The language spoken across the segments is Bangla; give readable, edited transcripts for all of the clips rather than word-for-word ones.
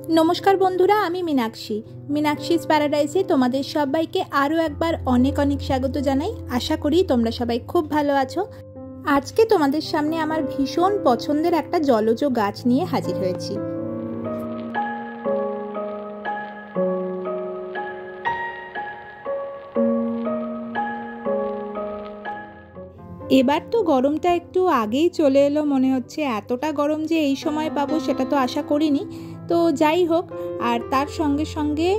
नमस्कार बंधुरा, आमी मीनाक्षीज पैराडाइजे तोमादेर सबाइके आरो एकबार अनेक अनेक स्वागत जानाई। आशा करी तोमरा सबाई खूब भालो आछो। आजके तोमादेर सामने आमार भीषण पछंदेर एकटा जलज गाछ निये हाजिर हयेछि। एबार तो गरमटा एकटू आगेई चले एलो मने हच्छे। एतटा गरम जे एई समय पाबो सेटा तो आशा करिनी। तो যাই হোক, আর তার সঙ্গে সঙ্গে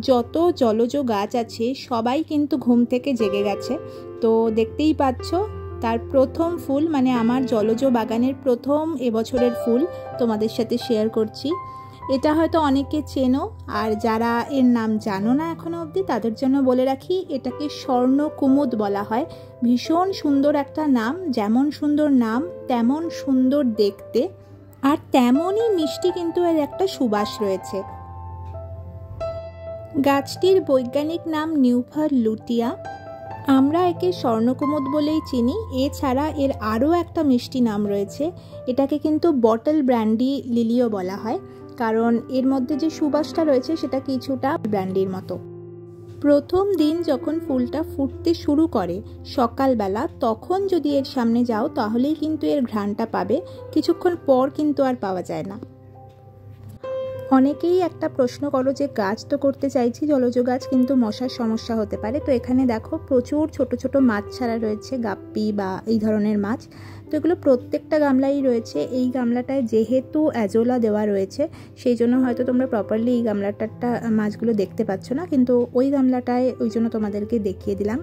যত জলজ গাছ আছে সবাই কিন্তু ঘুম থেকে জেগে গেছে। তো দেখতেই পাচ্ছ তার প্রথম ফুল, মানে আমার জলজ বাগানের প্রথম এবছরের ফুল তোমাদের সাথে শেয়ার করছি। এটা হয়তো অনেকে চেনো, আর যারা এর নাম জানো না এখনো অবধি তাদের জন্য বলে রাখি, এটাকে স্বর্ণ কুমুদ বলা হয়। ভীষণ সুন্দর একটা নাম, যেমন সুন্দর নাম তেমন সুন্দর দেখতে, আর তেমনই মিষ্টি কিন্তু এর একটা সুবাস রয়েছে। গাছটির বৈজ্ঞানিক নাম নিউফার লুটিয়া। আমরা একে স্বর্ণকুমুদ বলেই চিনি। এছাড়া এর আরও একটা মিষ্টি নাম রয়েছে, এটাকে কিন্তু বটল ব্র্যান্ডি লিলিও বলা হয়, কারণ এর মধ্যে যে সুবাসটা রয়েছে সেটা কিছুটা ব্র্যান্ডির মতো। প্রথম দিন যখন ফুলটা ফুটতে শুরু করে সকালবেলা, তখন যদি এর সামনে যাও তাহলেই কিন্তু এর ঘ্রাণটা পাবে, কিছুক্ষণ পর কিন্তু আর পাওয়া যায় না। অনেকেই একটা প্রশ্ন করো যে গাছ তো করতে চাইছি জলজ গাছ, কিন্তু মশার সমস্যা হতে পারে। তো এখানে দেখো প্রচুর ছোট ছোট মাছ ছাড়া রয়েছে, গাপ্পি বা এই ধরনের মাছ। তো এগুলো প্রত্যেকটা গামলাই রয়েছে। এই গামলাটায় যেহেতু অ্যাজোলা দেওয়া রয়েছে সেই জন্য হয়তো তোমরা প্রপারলি এই গামলাটারটা মাছগুলো দেখতে পাচ্ছ না, কিন্তু ওই গামলাটায় ওই জন্য তোমাদেরকে দেখিয়ে দিলাম।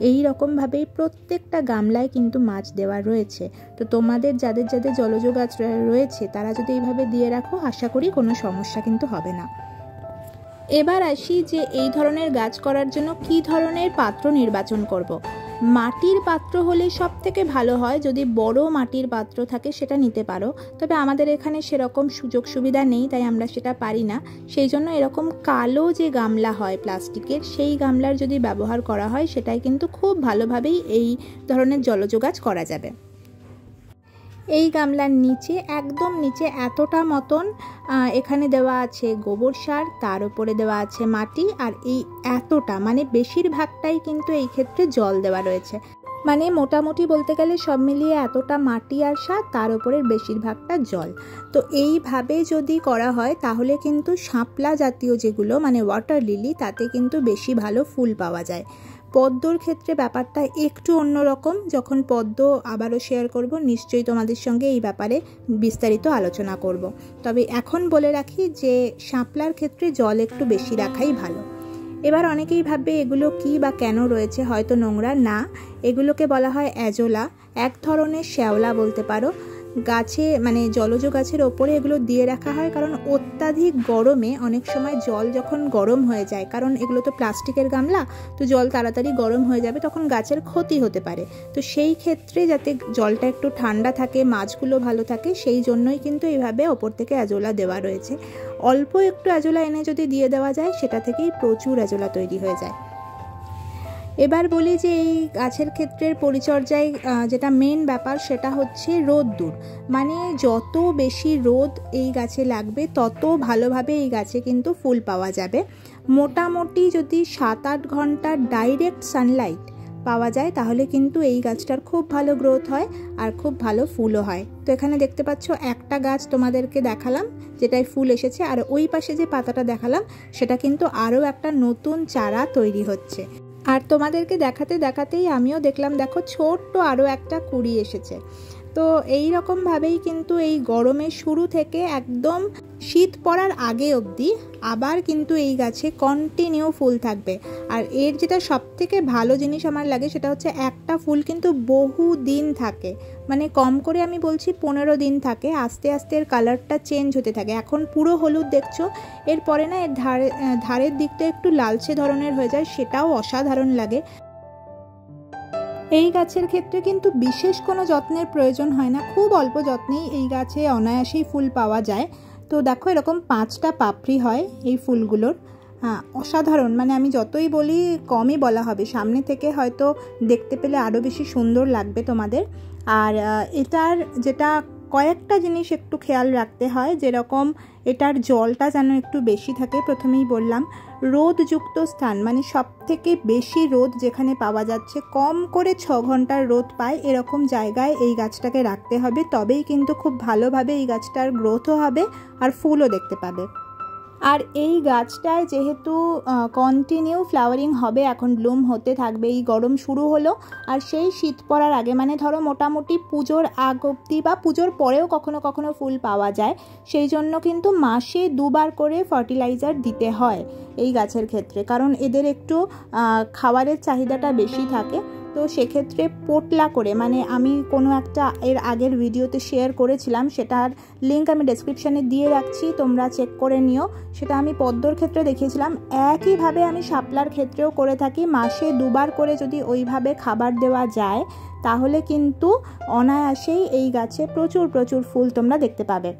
এই রকমভাবেই প্রত্যেকটা গামলায় কিন্তু মাছ দেওয়া রয়েছে। তো তোমাদের যাদের যাদের জলজ গাছ রয়েছে তারা যদি এইভাবে দিয়ে রাখো, আশা করি কোনো সমস্যা কিন্তু হবে না। এবার আসি যে এই ধরনের গাছ করার জন্য কি ধরনের পাত্র নির্বাচন করব। মাটির পাত্র হলে সব থেকে ভালো হয়, যদি বড় মাটির পাত্র থাকে সেটা নিতে পারো। তবে আমাদের এখানে সেরকম সুযোগ সুবিধা নেই, তাই আমরা সেটা পারি না। সেই জন্য এরকম কালো যে গামলা হয় প্লাস্টিকের, সেই গামলার যদি ব্যবহার করা হয় সেটাই কিন্তু খুব ভালোভাবেই এই ধরনের জলজ গাছ করা যাবে। এই গামলার নিচে, একদম নিচে এতটা মতন এখানে দেওয়া আছে গোবর সার, তার উপরে দেওয়া আছে মাটি, আর এই এতটা মানে বেশিরভাগটাই কিন্তু এই ক্ষেত্রে জল দেওয়া রয়েছে। মানে মোটামুটি বলতে গেলে সব মিলিয়ে এতটা মাটি আর সার, তার উপরের বেশিরভাগটা জল। তো এইভাবে যদি করা হয় তাহলে কিন্তু শাপলা জাতীয় যেগুলো মানে ওয়াটার লিলি, তাতে কিন্তু বেশি ভালো ফুল পাওয়া যায়। পদ্মর ক্ষেত্রে ব্যাপারটা একটু অন্যরকম। যখন পদ্ম আবারও শেয়ার করব নিশ্চয়ই তোমাদের সঙ্গে এই ব্যাপারে বিস্তারিত আলোচনা করব। তবে এখন বলে রাখি যে শাপলার ক্ষেত্রে জল একটু বেশি রাখাই ভালো। এবার অনেকেই ভাববে এগুলো কি বা কেন রয়েছে, হয়তো নোংরা না, এগুলোকে বলা হয় অ্যাজোলা, এক ধরনের শ্যাওলা বলতে পারো। গাছে মানে জলজ গাছের ওপরে এগুলো দিয়ে রাখা হয়, কারণ অত্যাধিক গরমে অনেক সময় জল যখন গরম হয়ে যায়, কারণ এগুলো তো প্লাস্টিকের গামলা, তো জল তাড়াতাড়ি গরম হয়ে যাবে, তখন গাছের ক্ষতি হতে পারে। তো সেই ক্ষেত্রে যাতে জলটা একটু ঠান্ডা থাকে, মাছগুলো ভালো থাকে, সেই জন্যই কিন্তু এইভাবে ওপর থেকে অ্যাজোলা দেওয়া রয়েছে। অল্প একটু অ্যাজোলা এনে যদি দিয়ে দেওয়া যায় সেটা থেকেই প্রচুর অ্যাজোলা তৈরি হয়ে যায়। এবার বলি যে এই গাছের ক্ষেত্রের পরিচর্যায় যেটা মেন ব্যাপার সেটা হচ্ছে রোদ্দুর। মানে যত বেশি রোদ এই গাছে লাগবে তত ভালোভাবে এই গাছে কিন্তু ফুল পাওয়া যাবে। মোটামুটি যদি 7-8 ঘন্টার ডাইরেক্ট সানলাইট পাওয়া যায় তাহলে কিন্তু এই গাছটার খুব ভালো গ্রোথ হয় আর খুব ভালো ফুলও হয়। তো এখানে দেখতে পাচ্ছ একটা গাছ তোমাদেরকে দেখালাম যেটায় ফুল এসেছে, আর ওই পাশে যে পাতাটা দেখালাম সেটা কিন্তু আরও একটা নতুন চারা তৈরি হচ্ছে। আর তোমাদেরকে দেখাতে দেখাতেই আমিও দেখলাম, দেখো ছোট্ট আরও একটা কুঁড়ি এসেছে। তো এই রকমভাবেই কিন্তু এই গরমের শুরু থেকে একদম শীত পড়ার আগে অবধি আবার কিন্তু এই গাছে কন্টিনিউ ফুল থাকবে। আর এর যেটা সবথেকে ভালো জিনিস আমার লাগে সেটা হচ্ছে একটা ফুল কিন্তু বহু দিন থাকে, মানে কম করে আমি বলছি 15 দিন থাকে। আস্তে আস্তে এর কালারটা চেঞ্জ হতে থাকে। এখন পুরো হলুদ দেখছো, এরপরে না এর ধারের দিকটা একটু লালচে ধরনের হয়ে যায়, সেটাও অসাধারণ লাগে। এই গাছের ক্ষেত্রে কিন্তু বিশেষ কোনো যত্নের প্রয়োজন হয় না, খুব অল্প যত্নেই এই গাছে অনায়াসেই ফুল পাওয়া যায়। তো দেখো এরকম 5টা পাপড়ি হয় এই ফুলগুলোর, অসাধারণ। মানে আমি যতই বলি কমই বলা হবে, সামনে থেকে হয়তো দেখতে পেলে আরও বেশি সুন্দর লাগবে তোমাদের। আর এটার যেটা কয়েকটা জিনিস একটু খেয়াল রাখতে হয়, যেরকম এটার জলটা যেন একটু বেশি থাকে। প্রথমেই বললাম রোদযুক্ত স্থান, মানে সব থেকে বেশি রোদ যেখানে পাওয়া যাচ্ছে, কম করে 6 ঘন্টার রোদ পায় এরকম জায়গায় এই গাছটাকে রাখতে হবে, তবেই কিন্তু খুব ভালোভাবে এই গাছটার গ্রোথও হবে আর ফুলও দেখতে পাবে। আর এই গাছটায় যেহেতু কন্টিনিউ ফ্লাওয়ারিং হবে, এখন ব্লুম হতে থাকবে, এই গরম শুরু হলো আর সেই শীত পড়ার আগে, মানে ধরো মোটামুটি পুজোর আগ অবধি বা পুজোর পরেও কখনো কখনো ফুল পাওয়া যায়, সেই জন্য কিন্তু মাসে 2 বার করে ফার্টিলাইজার দিতে হয় এই গাছের ক্ষেত্রে, কারণ এদের একটু খাবারের চাহিদাটা বেশি থাকে। তো সেক্ষেত্রে পোটলা করে, মানে আমি কোনো একটা এর আগের ভিডিওতে শেয়ার করেছিলাম, সেটার লিঙ্ক আমি ডেসক্রিপশানে দিয়ে রাখছি, তোমরা চেক করে নিও। সেটা আমি পদ্মর ক্ষেত্রে দেখিয়েছিলাম, একইভাবে আমি শাপলার ক্ষেত্রেও করে থাকি। মাসে 2 বার করে যদি ওইভাবে খাবার দেওয়া যায় তাহলে কিন্তু অনায়াসেই এই গাছে প্রচুর প্রচুর ফুল তোমরা দেখতে পাবে।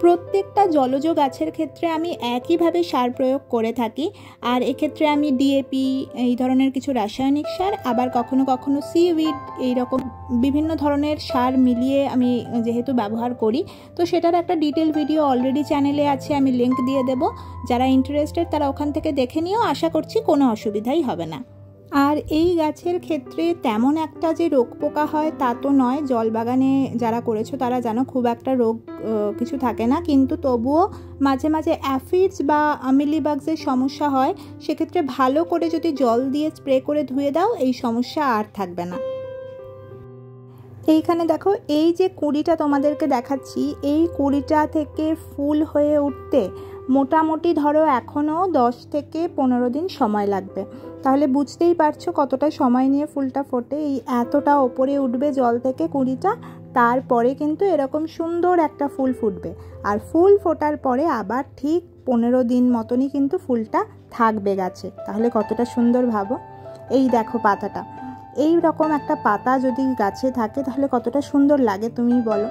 প্রত্যেকটা জলজ গাছের ক্ষেত্রে আমি একইভাবে সার প্রয়োগ করে থাকি, আর এক্ষেত্রে আমি ডিএপি এই ধরনের কিছু রাসায়নিক সার, আবার কখনো কখনো সিউইড, এইরকম বিভিন্ন ধরনের সার মিলিয়ে আমি যেহেতু ব্যবহার করি, তো সেটার একটা ডিটেল ভিডিও অলরেডি চ্যানেলে আছে, আমি লিঙ্ক দিয়ে দেব। যারা ইন্টারেস্টেড তারা ওখান থেকে দেখে নিও, আশা করছি কোনো অসুবিধাই হবে না। আর এই গাছের ক্ষেত্রে তেমন একটা যে রোগ পোকা হয় তা তো নয়, জল বাগানে যারা করেছো তারা জানো খুব একটা রোগ কিছু থাকে না, কিন্তু তবুও মাঝে মাঝে অ্যাফিডস বা মিলিবাগসের সমস্যা হয়। সেক্ষেত্রে ভালো করে যদি জল দিয়ে স্প্রে করে ধুয়ে দাও, এই সমস্যা আর থাকবে না। এইখানে দেখো, এই যে কুঁড়িটা তোমাদেরকে দেখাচ্ছি, এই কুঁড়িটা থেকে ফুল হয়ে উঠতে মোটামুটি ধরো এখনও 10 থেকে 15 দিন সময় লাগবে। তাহলে বুঝতেই পারছো কতটা সময় নিয়ে ফুলটা ফোটে। এই এতটা ওপরে উঠবে জল থেকে কুঁড়িটা, তারপরে কিন্তু এরকম সুন্দর একটা ফুল ফুটবে। আর ফুল ফোটার পরে আবার ঠিক 15 দিন মতনই কিন্তু ফুলটা থাকবে গাছে। তাহলে কতটা সুন্দর ভাবো। এই দেখো পাতাটা, এই রকম একটা পাতা যদি গাছে থাকে তাহলে কতটা সুন্দর লাগে তুমি বলো।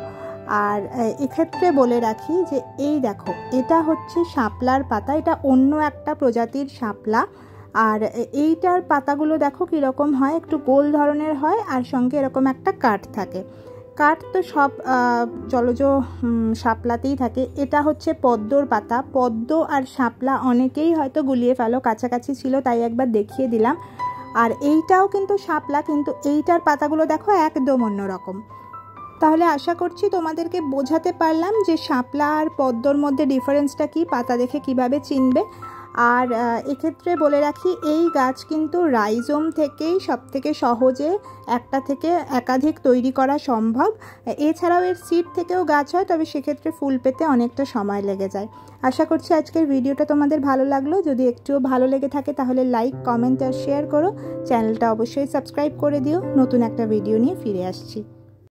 আর এক্ষেত্রে বলে রাখি যে এই দেখো, এটা হচ্ছে শাপলার পাতা, এটা অন্য একটা প্রজাতির শাপলা। আর এইটার পাতাগুলো দেখো কীরকম হয়, একটু গোল ধরনের হয়, আর সঙ্গে এরকম একটা কাঠ থাকে। কাঠ তো সব জলজ শাপলাতেই থাকে। এটা হচ্ছে পদ্মর পাতা। পদ্ম আর শাপলা অনেকেই হয়তো গুলিয়ে ফেলো, কাছাকাছি ছিল তাই একবার দেখিয়ে দিলাম। আর এইটাও কিন্তু শাপলা, কিন্তু এইটার পাতাগুলো দেখো একদম অন্যরকম। তাহলে আশা করছি তোমাদেরকে বোঝাতে পারলাম যে শাপলা আর পদ্মর মধ্যে ডিফারেন্সটা কি, পাতা দেখে কিভাবে চিনবে। আর এক্ষেত্রে বলে রাখি, এই গাছ কিন্তু রাইজোম থেকেই সবথেকে সহজে একটা থেকে একাধিক তৈরি করা সম্ভব। এছাড়াও এর সিড থেকেও গাছ হয়, তবে সেক্ষেত্রে ফুল পেতে অনেকটা সময় লেগে যায়। আশা করছি আজকের ভিডিওটা তোমাদের ভালো লাগলো। যদি একটুও ভালো লেগে থাকে তাহলে লাইক, কমেন্ট আর শেয়ার করো। চ্যানেলটা অবশ্যই সাবস্ক্রাইব করে দিও। নতুন একটা ভিডিও নিয়ে ফিরে আসছি।